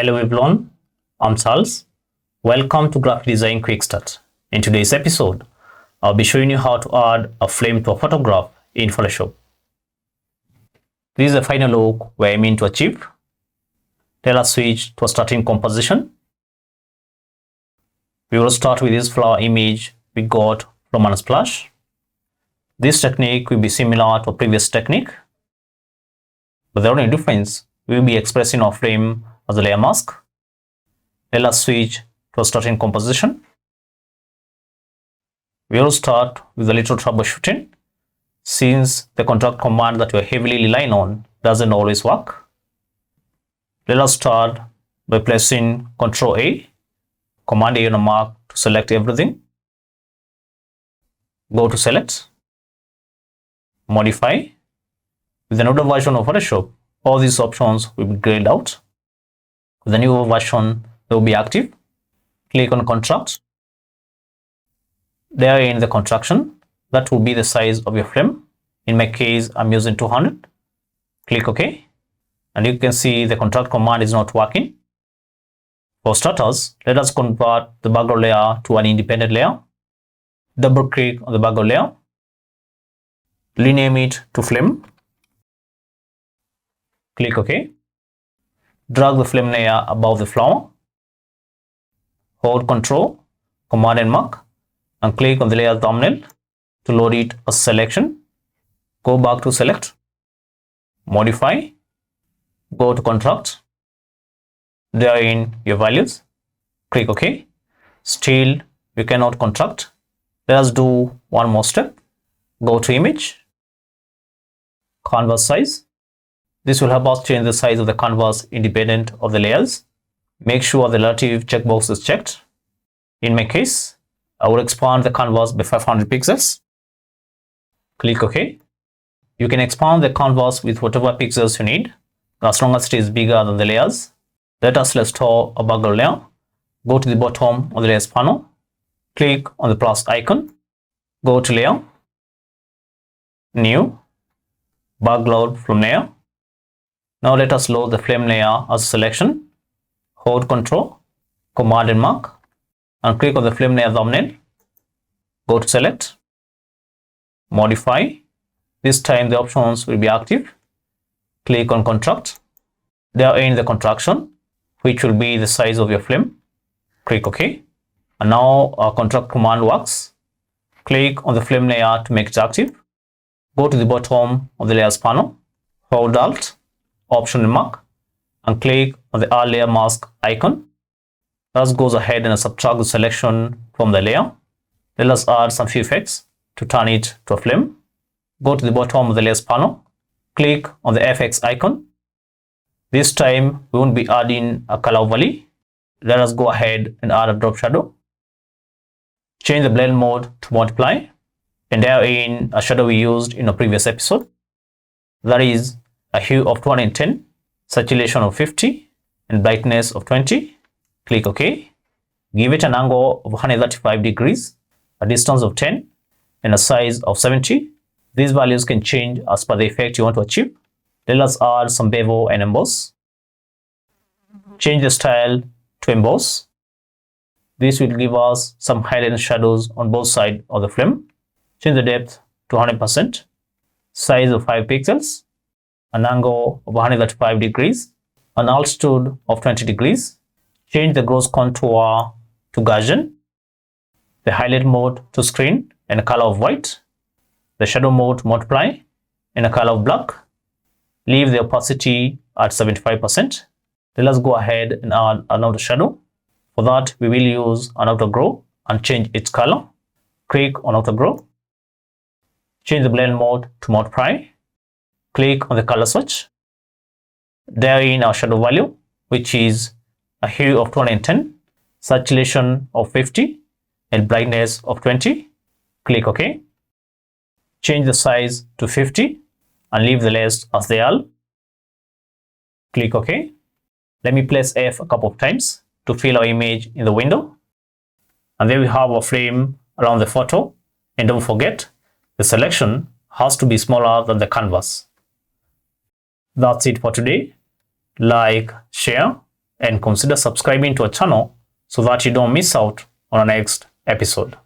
Hello everyone, I'm Charles. Welcome to Graphic Design Quick Start. In today's episode, I'll be showing you how to add a flame to a photograph in Photoshop. This is the final look we're aiming to achieve. Let us switch to a starting composition. We will start with this flower image we got from Unsplash. This technique will be similar to a previous technique, but the only difference we will be expressing our flame as a layer mask. Let us switch to a starting composition. We will start with a little troubleshooting, since the contract command that we are heavily relying on doesn't always work. Let us start by pressing Ctrl A, Command A on a mark to select everything. Go to Select, Modify. With the older version of Photoshop, all these options will be grayed out. With the newer version, they will be active. Click on Contract. There in the contraction, that will be the size of your frame. In my case, I'm using 200. Click OK. And you can see the contract command is not working. For starters, let us convert the background layer to an independent layer. Double click on the background layer. Rename it to flame. Click OK. Drag the flame layer above the flower. Hold Ctrl, Command and Mark, and click on the layer thumbnail to load it as selection. Go back to Select, Modify, go to Contract. There in your values. Click OK. Still, we cannot contract. Let us do one more step. Go to Image, Canvas Size. This will help us change the size of the canvas independent of the layers. Make sure the relative checkbox is checked. In my case, I will expand the canvas by 500 pixels. Click OK. You can expand the canvas with whatever pixels you need, as long as it is bigger than the layers. Let us restore a background layer. Go to the bottom of the layers panel. Click on the plus icon. Go to Layer, New, Background from Layer. Now let us load the flame layer as a selection. Hold Ctrl, Command and Mark, and click on the flame layer thumbnail. Go to Select, Modify. This time the options will be active. Click on Contract. There in the contraction, which will be the size of your flame. Click OK. And now our contract command works. Click on the flame layer to make it active. Go to the bottom of the layers panel. Hold Alt, Option and Mark, and click on the Add Layer Mask icon. That goes ahead and subtract the selection from the layer. Let us add some few effects to turn it to a flame. Go to the bottom of the layers panel. Click on the FX icon. This time we won't be adding a color overlay. Let us go ahead and add a drop shadow. Change the blend mode to multiply, and therein a shadow we used in a previous episode. That is a hue of 210, saturation of 50, and brightness of 20. Click OK. Give it an angle of 135 degrees, a distance of 10, and a size of 70. These values can change as per the effect you want to achieve. Let us add some bevel and emboss. Change the style to emboss. This will give us some highlight and shadows on both sides of the frame. Change the depth to 100%, size of 5 pixels, an angle of 135 degrees, an altitude of 20 degrees. Change the gross contour to Gaussian, the highlight mode to screen and a color of white, the shadow mode to multiply in a color of black. Leave the opacity at 75%. Let us go ahead and add an outer shadow. For that, we will use an outer glow and change its color. Click on outer glow. Change the blend mode to multiply. Click on the color switch. Therein our shadow value, which is a hue of 210, saturation of 50, and brightness of 20. Click OK. Change the size to 50 and leave the rest as they are. Click OK. Let me place F a couple of times to fill our image in the window. And there we have our frame around the photo. And don't forget, the selection has to be smaller than the canvas. That's it for today. Like, share, and consider subscribing to our channel so that you don't miss out on our next episode.